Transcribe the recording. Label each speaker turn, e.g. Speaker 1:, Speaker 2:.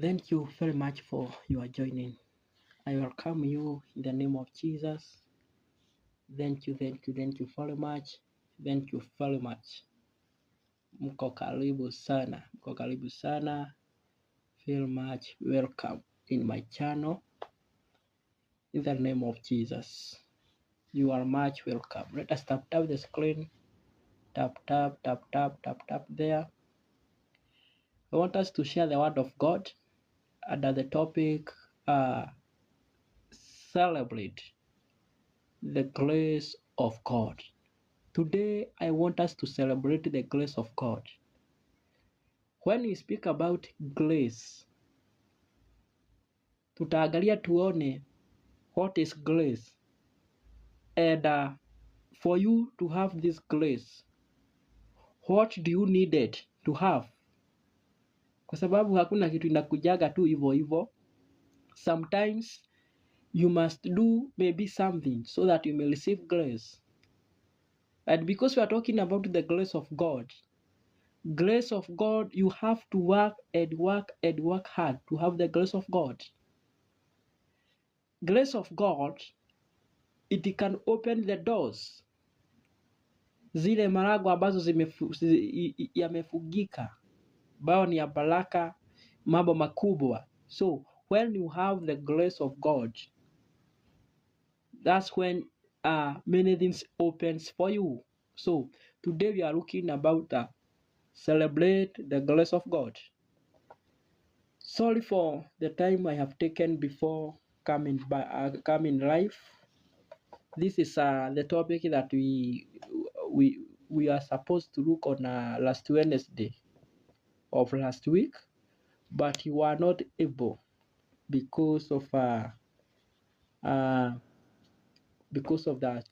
Speaker 1: Thank you very much for your joining. I welcome you in the name of Jesus. Thank you very much. Thank you very much. Mko karibu sana. Very much welcome in my channel. In the name of Jesus, you are much welcome. Let us tap the screen. Tap there. I want us to share the word of God under the topic celebrate the grace of God. Today I want us to celebrate the grace of God. When we speak about grace, tutaangalia tuone what is grace, and for you to have this grace, what do you need it to have? Kwa sababu hakuna kitu inakujaga tu hivyo hivyo. Sometimes you must do maybe something so that you may receive grace. And because we are talking about the grace of God, you have to work hard to have the grace of God. Grace of God, it can open the doors. Zile marago ambazo yamefugika, bao ni ya baraka, mambo makubwa. So when you have the grace of God, that's when many things opens for you. So today we are looking about celebrate the grace of God. Sorry for the time I have taken before coming live. This is the topic that we are supposed to look on last Wednesday of last week, but you are not able because of that